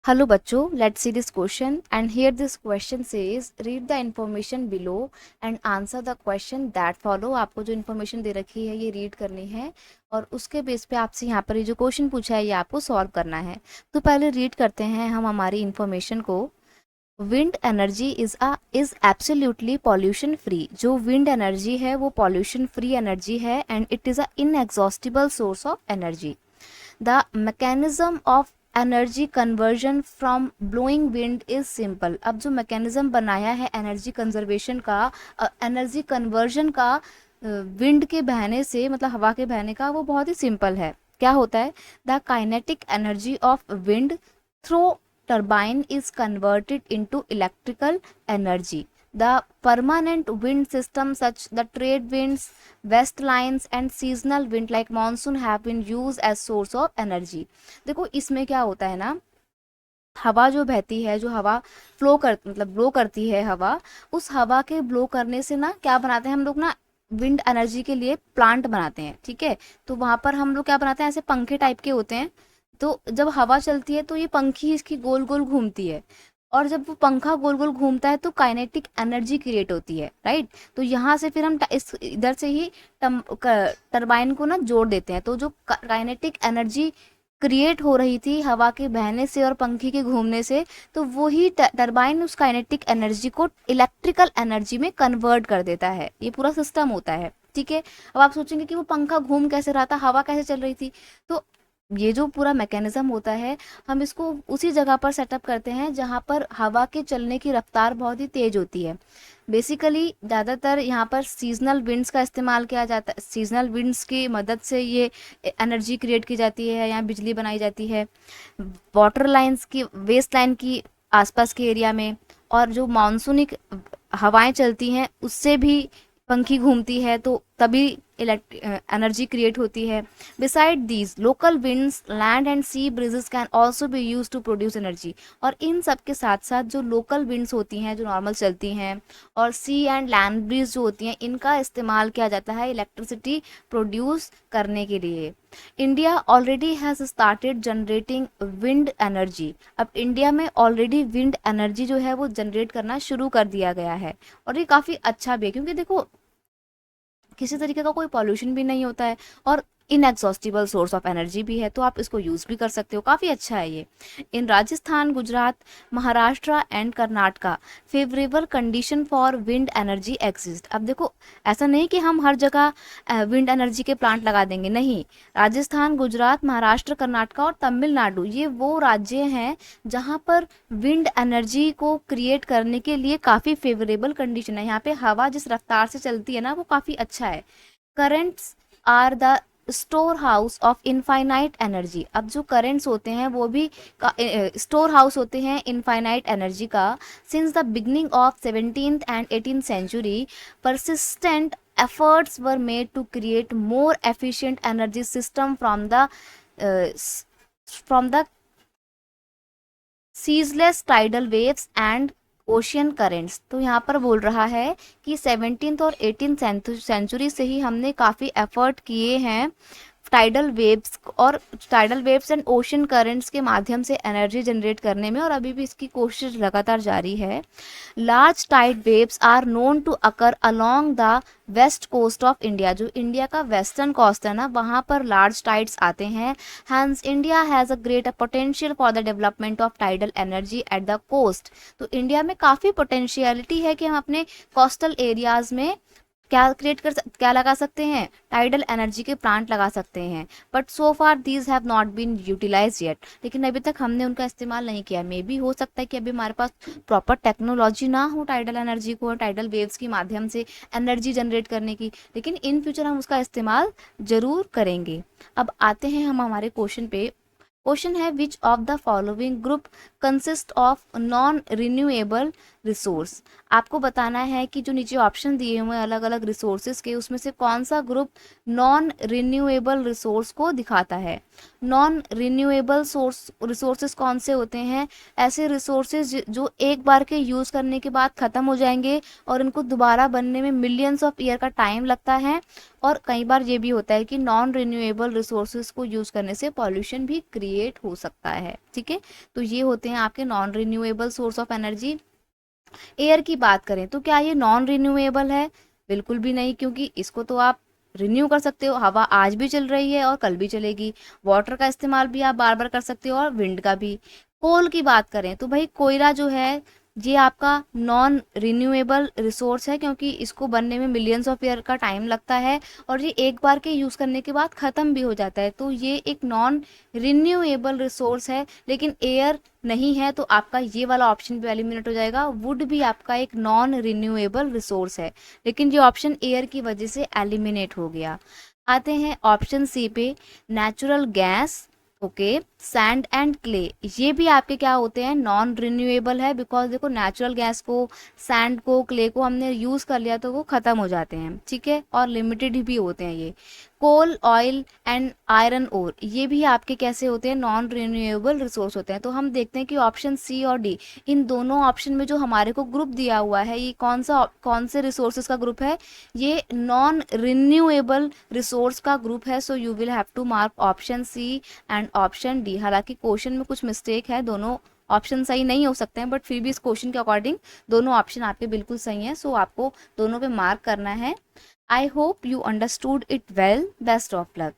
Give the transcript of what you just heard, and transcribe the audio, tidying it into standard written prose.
Hello बच्चों, let's see this question and here this question says read the information below and answer the question that follow। आपको जो information दे रखी है ये read करनी है और उसके बेस पे आपसे यहाँ पर ये जो क्वेश्चन पूछा है ये आपको सॉल्व करना है। तो पहले रीड करते हैं हम हमारी इन्फॉर्मेशन को। Wind energy is absolutely pollution free. जो विंड एनर्जी है वो पॉल्यूशन फ्री एनर्जी है and it is a inexhaustible source of energy. The mechanism of energy conversion from blowing wind is simple. अब जो मैकेनिज्म बनाया है energy conservation का, energy conversion का विंड के बहने से, मतलब हवा के बहने का, वो बहुत ही सिंपल है। क्या होता है? The kinetic energy of wind through turbine is converted into electrical energy. The permanent wind system such the trade winds, west lines and seasonal wind like monsoon have been used as source of energy। देखो इसमें क्या होता है ना, हवा जो बहती है, जो हवा फ्लो कर मतलब ब्लो करती है हवा, उस हवा के ब्लो करने से ना क्या बनाते हैं हम लोग ना, विंड एनर्जी के लिए प्लांट बनाते हैं। ठीक है, तो वहां पर हम लोग क्या बनाते हैं, ऐसे पंखे टाइप के होते हैं। तो जब हवा चलती है तो ये पंखी इसकी गोल गोल घूमती है और जब वो पंखा गोल गोल घूमता है तो काइनेटिक एनर्जी क्रिएट होती है, राइट। तो यहाँ से फिर हम इस इधर से ही टरबाइन को ना जोड़ देते हैं। तो जो काइनेटिक एनर्जी क्रिएट हो रही थी हवा के बहने से और पंखी के घूमने से, तो वो ही टरबाइन उस काइनेटिक एनर्जी को इलेक्ट्रिकल एनर्जी में कन्वर्ट कर देता है। ये पूरा सिस्टम होता है। ठीक है, अब आप सोचेंगे कि वो पंखा घूम कैसे रहा था, हवा कैसे चल रही थी। तो ये जो पूरा मैकेनिज्म होता है, हम इसको उसी जगह पर सेटअप करते हैं जहाँ पर हवा के चलने की रफ्तार बहुत ही तेज होती है। बेसिकली ज़्यादातर यहाँ पर सीजनल विंड्स का इस्तेमाल किया जाता है। सीजनल विंड्स की मदद से ये एनर्जी क्रिएट की जाती है, यहाँ बिजली बनाई जाती है वाटर लाइंस की, वेस्ट लाइन की आसपास के एरिया में। और जो मानसूनिक हवाएं चलती हैं उससे भी पंखी घूमती है, तो तभी एनर्जी क्रिएट होती है। Beside these local winds, land and sea breezes can also be use to produce energy. और इन सब के साथ साथ जो लोकल विंड्स होती हैं जो नॉर्मल चलती हैं, और सी एंड लैंड ब्रीज जो होती हैं, इनका इस्तेमाल किया जाता है इलेक्ट्रिसिटी प्रोड्यूस करने के लिए। India already has started generating wind energy. अब इंडिया में ऑलरेडी विंड एनर्जी जो है वो जनरेट करना शुरू कर दिया गया है और ये काफ़ी अच्छा भी है, क्योंकि देखो किसी तरीके का कोई पॉल्यूशन भी नहीं होता है और इनएग्जॉस्टिबल सोर्स ऑफ एनर्जी भी है, तो आप इसको यूज़ भी कर सकते हो। काफ़ी अच्छा है ये। In Rajasthan, Gujarat, Maharashtra and Karnataka favourable condition for wind energy exist. अब देखो ऐसा नहीं कि हम हर जगह विंड एनर्जी के प्लांट लगा देंगे, नहीं। राजस्थान, गुजरात, महाराष्ट्र, कर्नाटका और तमिलनाडु ये वो राज्य हैं जहाँ पर विंड एनर्जी को क्रिएट करने के लिए काफ़ी फेवरेबल कंडीशन है। यहाँ पे हवा जिस रफ्तार से चलती है ना वो काफ़ी अच्छा है। Currents are the store house of infinite energy. अब जो करेंट्स होते हैं वो भी स्टोर हाउस होते हैं इनफाइनाइट एनर्जी का। Since the beginning of 17th and 18th century persistent efforts were made to create more efficient energy system from the ceaseless tidal waves and ocean currents. तो यहाँ पर बोल रहा है कि 17th और 18th सेंचुरी से ही हमने काफ़ी एफर्ट किए हैं tidal waves and ocean currents के माध्यम से एनर्जी जनरेट करने में, और अभी भी इसकी कोशिश लगातार जारी है। Large tide waves are known to occur along the west coast of India. जो इंडिया का वेस्टर्न कोस्ट है ना, वहाँ पर लार्ज टाइड्स आते हैं। Hence India has a great potential for the development of tidal energy at the coast. तो India में काफ़ी पोटेंशियलिटी है कि हम अपने कोस्टल एरियाज़ में क्या लगा सकते हैं, टाइडल एनर्जी के प्लांट लगा सकते हैं। But so far these have not been utilize yet. लेकिन अभी तक हमने उनका इस्तेमाल नहीं किया। मे बी हो सकता है कि अभी हमारे पास प्रॉपर टेक्नोलॉजी ना हो टाइडल एनर्जी को, टाइडल वेव्स के माध्यम से एनर्जी जनरेट करने की, लेकिन इन फ्यूचर हम उसका इस्तेमाल जरूर करेंगे। अब आते हैं हम हमारे क्वेश्चन पे। क्वेश्चन है which of the following group consist of non renewable resource. आपको बताना है कि जो नीचे ऑप्शन दिए हुए हैं अलग अलग रिसोर्सेज के, उसमें से कौन सा ग्रुप नॉन रिन्यूएबल रिसोर्स को दिखाता है। नॉन रिन्यूएबल सोर्स रिसोर्सेज कौन से होते हैं? ऐसे रिसोर्सेज जो एक बार के यूज़ करने के बाद ख़त्म हो जाएंगे और इनको दोबारा बनने में मिलियंस ऑफ ईयर का टाइम लगता है। और कई बार ये भी होता है कि नॉन रिन्यूएबल रिसोर्सेज को यूज़ करने से पॉल्यूशन भी क्रिएट हो सकता है। ठीक है, तो ये होते हैं आपके non renewable source of energy. Air की बात करें तो क्या ये नॉन रिन्यूएबल है? बिल्कुल भी नहीं, क्योंकि इसको तो आप रिन्यू कर सकते हो, हवा आज भी चल रही है और कल भी चलेगी। वाटर का इस्तेमाल भी आप बार बार कर सकते हो और विंड का भी। कोल की बात करें तो भाई कोयला जो है ये आपका नॉन रिन्यूएबल रिसोर्स है, क्योंकि इसको बनने में मिलियंस ऑफ ईयर का टाइम लगता है और ये एक बार के यूज़ करने के बाद ख़त्म भी हो जाता है, तो ये एक नॉन रिन्यूएबल रिसोर्स है। लेकिन एयर नहीं है, तो आपका ये वाला ऑप्शन भी एलिमिनेट हो जाएगा। वुड भी आपका एक नॉन रिन्यूएबल रिसोर्स है, लेकिन ये ऑप्शन एयर की वजह से एलिमिनेट हो गया। आते हैं ऑप्शन सी पे, natural gas, okay, sand and clay. ये भी आपके क्या होते हैं? नॉन रिन्यूएबल है, बिकॉज देखो नेचुरल गैस को, सैंड को, क्ले को हमने यूज़ कर लिया तो वो ख़त्म हो जाते हैं। ठीक है, और लिमिटेड भी होते हैं ये। कोल, ऑयल एंड आयरन ओर, ये भी आपके कैसे होते हैं? नॉन रिन्यूएबल रिसोर्स होते हैं। तो हम देखते हैं कि ऑप्शन सी और डी, इन दोनों ऑप्शन में जो हमारे को ग्रुप दिया हुआ है, ये कौन से रिसोर्सेज का ग्रुप है? ये नॉन रिन्यूएबल रिसोर्स का ग्रुप है। So you will have to mark option C and option D. हालांकि क्वेश्चन में कुछ मिस्टेक है, दोनों ऑप्शन सही नहीं हो सकते हैं, बट फिर भी इस क्वेश्चन के अकॉर्डिंग दोनों ऑप्शन आपके बिल्कुल सही हैं। सो आपको दोनों पे मार्क करना है। I hope you understood it well. Best of luck.